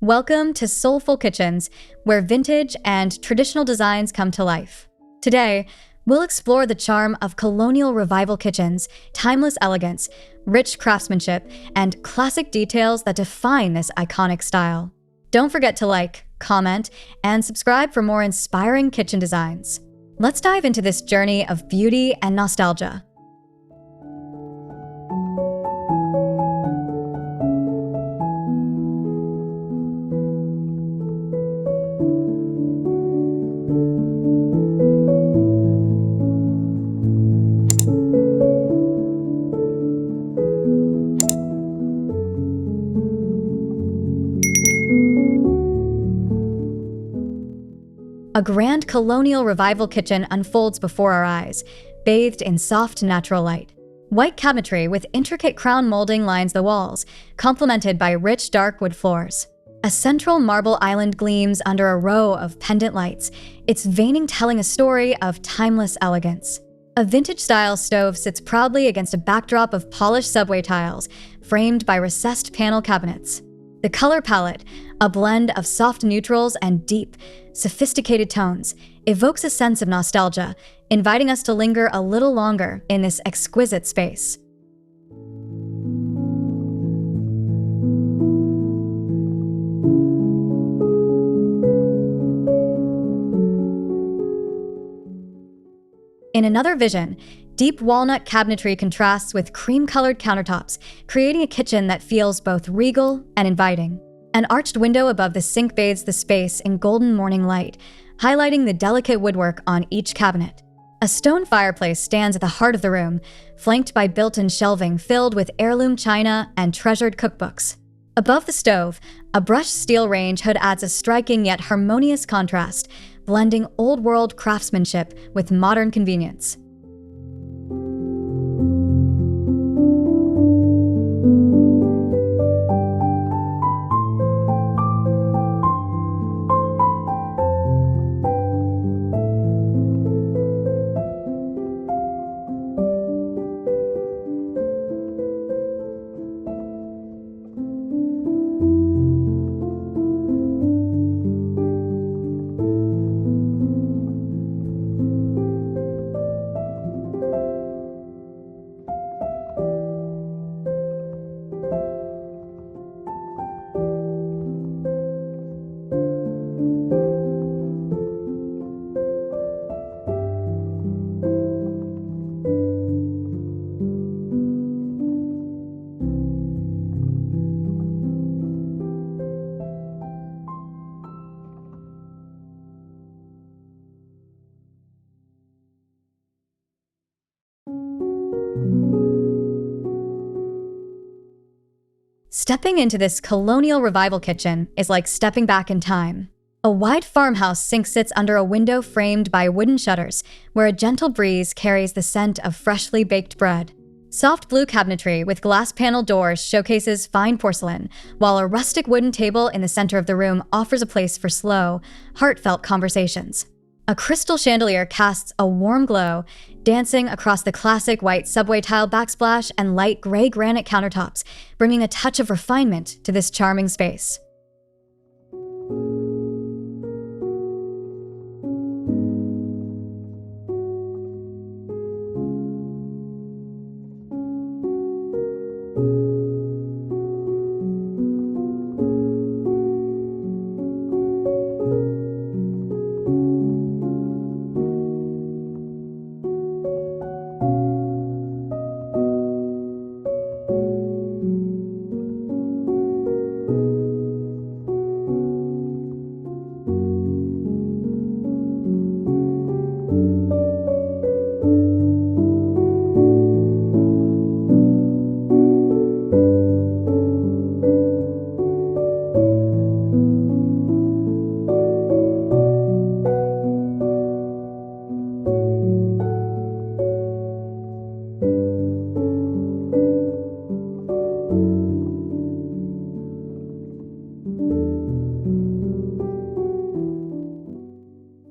Welcome to Soulful Kitchens, where vintage and traditional designs come to life. Today, we'll explore the charm of Colonial Revival kitchens, timeless elegance, rich craftsmanship, and classic details that define this iconic style. Don't forget to like, comment, and subscribe for more inspiring kitchen designs. Let's dive into this journey of beauty and nostalgia. A grand Colonial Revival kitchen unfolds before our eyes, bathed in soft natural light. White cabinetry with intricate crown molding lines the walls, complemented by rich dark wood floors. A central marble island gleams under a row of pendant lights, its veining telling a story of timeless elegance. A vintage-style stove sits proudly against a backdrop of polished subway tiles, framed by recessed panel cabinets. The color palette, a blend of soft neutrals and deep, sophisticated tones, evokes a sense of nostalgia, inviting us to linger a little longer in this exquisite space. In another vision, deep walnut cabinetry contrasts with cream-colored countertops, creating a kitchen that feels both regal and inviting. An arched window above the sink bathes the space in golden morning light, highlighting the delicate woodwork on each cabinet. A stone fireplace stands at the heart of the room, flanked by built-in shelving filled with heirloom china and treasured cookbooks. Above the stove, a brushed steel range hood adds a striking yet harmonious contrast, blending old-world craftsmanship with modern convenience. Stepping into this Colonial Revival kitchen is like stepping back in time. A wide farmhouse sink sits under a window framed by wooden shutters, where a gentle breeze carries the scent of freshly baked bread. Soft blue cabinetry with glass panel doors showcases fine porcelain, while a rustic wooden table in the center of the room offers a place for slow, heartfelt conversations. A crystal chandelier casts a warm glow, dancing across the classic white subway tile backsplash and light gray granite countertops, bringing a touch of refinement to this charming space.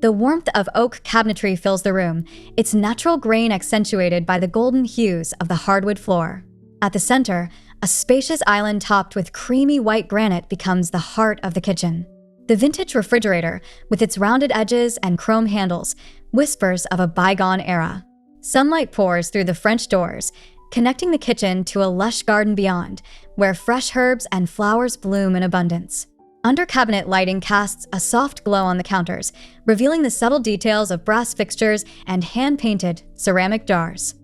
The warmth of oak cabinetry fills the room, its natural grain accentuated by the golden hues of the hardwood floor. At the center, a spacious island topped with creamy white granite becomes the heart of the kitchen. The vintage refrigerator, with its rounded edges and chrome handles, whispers of a bygone era. Sunlight pours through the French doors, connecting the kitchen to a lush garden beyond, where fresh herbs and flowers bloom in abundance. Under-cabinet lighting casts a soft glow on the counters, revealing the subtle details of brass fixtures and hand-painted ceramic jars.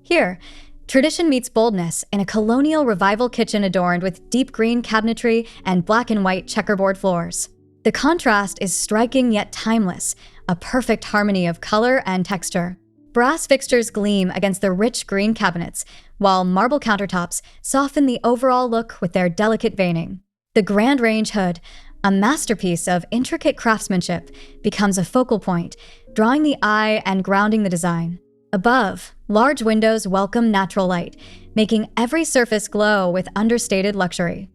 Here, tradition meets boldness in a Colonial Revival kitchen adorned with deep green cabinetry and black and white checkerboard floors. The contrast is striking yet timeless, a perfect harmony of color and texture. Brass fixtures gleam against the rich green cabinets, while marble countertops soften the overall look with their delicate veining. The Grand Range hood, a masterpiece of intricate craftsmanship, becomes a focal point, drawing the eye and grounding the design. Above, large windows welcome natural light, making every surface glow with understated luxury.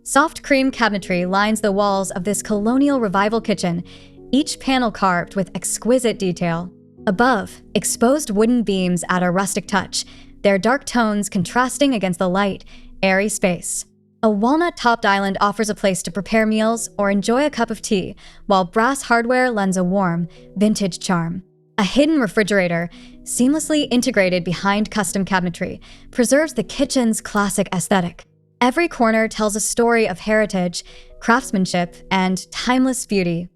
Soft cream cabinetry lines the walls of this Colonial Revival kitchen, each panel carved with exquisite detail. Above, exposed wooden beams add a rustic touch, their dark tones contrasting against the light, airy space. A walnut-topped island offers a place to prepare meals or enjoy a cup of tea, while brass hardware lends a warm, vintage charm. A hidden refrigerator, seamlessly integrated behind custom cabinetry, preserves the kitchen's classic aesthetic. Every corner tells a story of heritage, craftsmanship, and timeless beauty.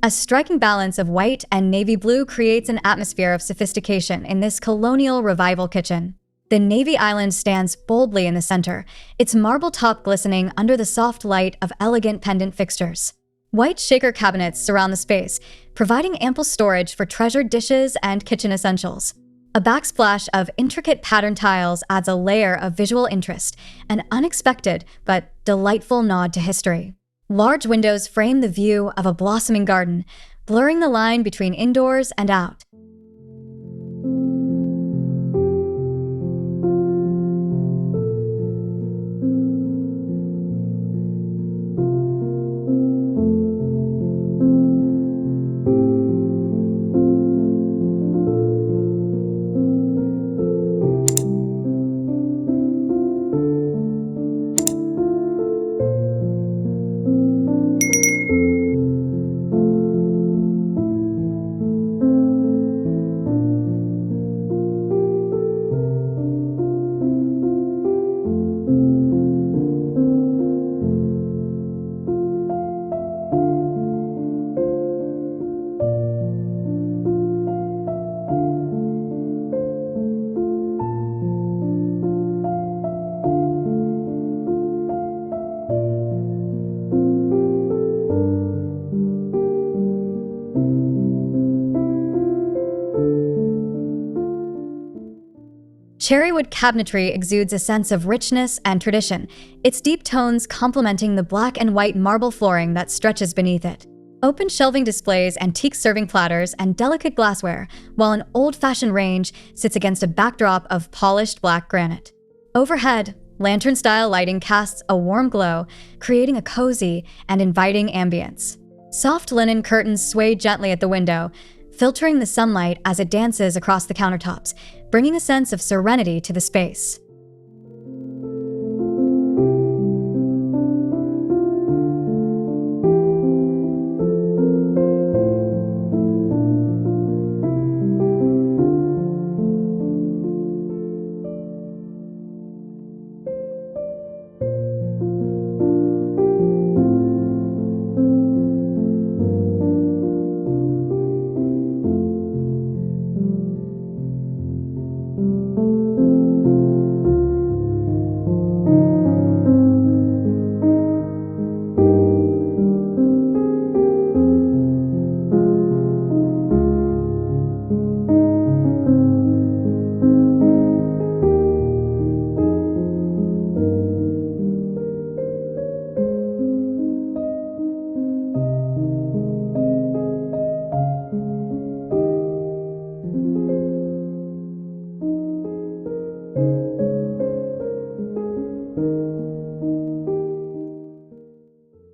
A striking balance of white and navy blue creates an atmosphere of sophistication in this Colonial Revival kitchen. The navy island stands boldly in the center, its marble top glistening under the soft light of elegant pendant fixtures. White shaker cabinets surround the space, providing ample storage for treasured dishes and kitchen essentials. A backsplash of intricate pattern tiles adds a layer of visual interest, an unexpected but delightful nod to history. Large windows frame the view of a blossoming garden, blurring the line between indoors and out. Cherrywood cabinetry exudes a sense of richness and tradition, its deep tones complementing the black and white marble flooring that stretches beneath it. Open shelving displays antique serving platters and delicate glassware, while an old-fashioned range sits against a backdrop of polished black granite. Overhead, lantern-style lighting casts a warm glow, creating a cozy and inviting ambience. Soft linen curtains sway gently at the window, filtering the sunlight as it dances across the countertops, bringing a sense of serenity to the space.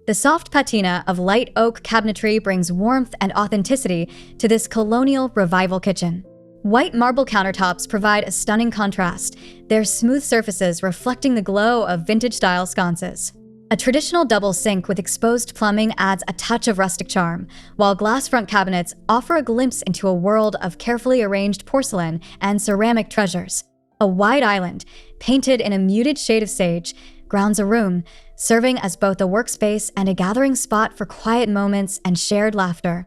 The soft patina of light oak cabinetry brings warmth and authenticity to this Colonial Revival kitchen. White marble countertops provide a stunning contrast, their smooth surfaces reflecting the glow of vintage-style sconces. A traditional double sink with exposed plumbing adds a touch of rustic charm, while glass front cabinets offer a glimpse into a world of carefully arranged porcelain and ceramic treasures. A wide island, painted in a muted shade of sage, grounds a room, serving as both a workspace and a gathering spot for quiet moments and shared laughter.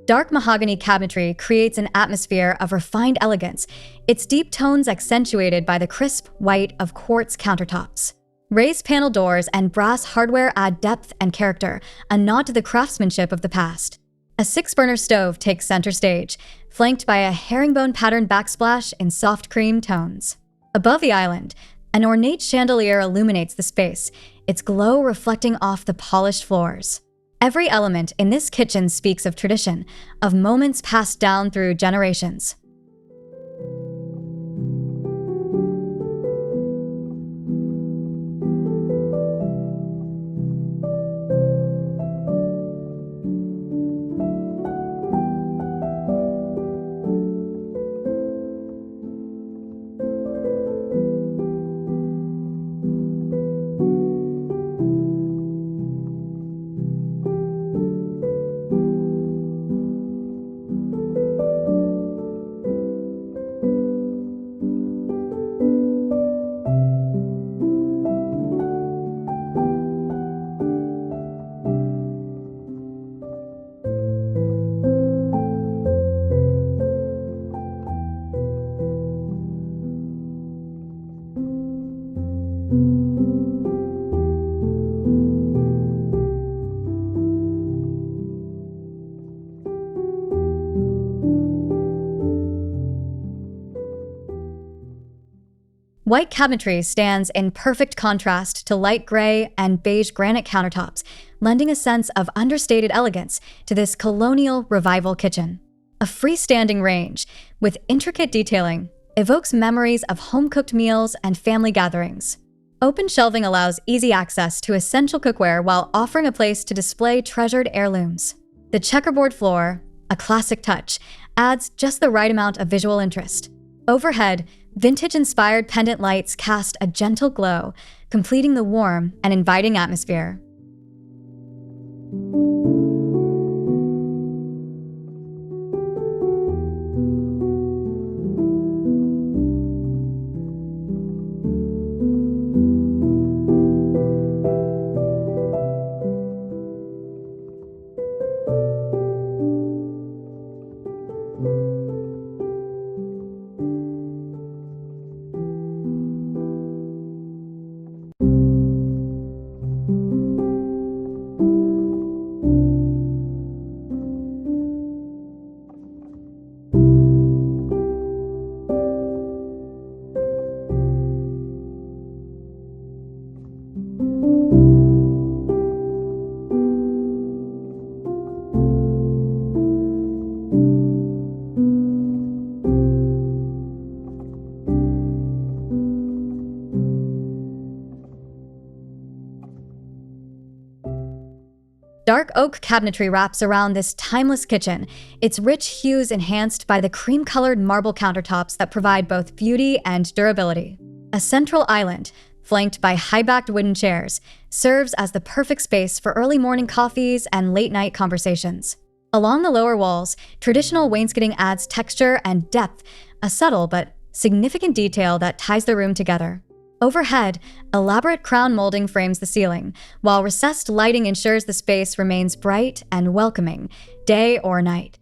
Dark mahogany cabinetry creates an atmosphere of refined elegance, its deep tones accentuated by the crisp white of quartz countertops. Raised panel doors and brass hardware add depth and character, a nod to the craftsmanship of the past. A 6-burner stove takes center stage, flanked by a herringbone-patterned backsplash in soft cream tones. Above the island, an ornate chandelier illuminates the space, its glow reflecting off the polished floors. Every element in this kitchen speaks of tradition, of moments passed down through generations. White cabinetry stands in perfect contrast to light gray and beige granite countertops, lending a sense of understated elegance to this Colonial Revival kitchen. A freestanding range with intricate detailing evokes memories of home-cooked meals and family gatherings. Open shelving allows easy access to essential cookware while offering a place to display treasured heirlooms. The checkerboard floor, a classic touch, adds just the right amount of visual interest. Overhead, vintage-inspired pendant lights cast a gentle glow, completing the warm and inviting atmosphere. Dark oak cabinetry wraps around this timeless kitchen, its rich hues enhanced by the cream-colored marble countertops that provide both beauty and durability. A central island, flanked by high-backed wooden chairs, serves as the perfect space for early morning coffees and late-night conversations. Along the lower walls, traditional wainscoting adds texture and depth, a subtle but significant detail that ties the room together. Overhead, elaborate crown molding frames the ceiling, while recessed lighting ensures the space remains bright and welcoming, day or night.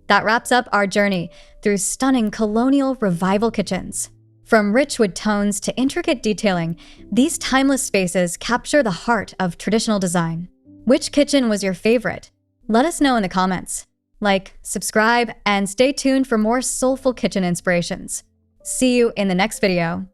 That wraps up our journey through stunning Colonial Revival kitchens. From rich wood tones to intricate detailing, these timeless spaces capture the heart of traditional design. Which kitchen was your favorite? Let us know in the comments. Like, subscribe, and stay tuned for more soulful kitchen inspirations. See you in the next video.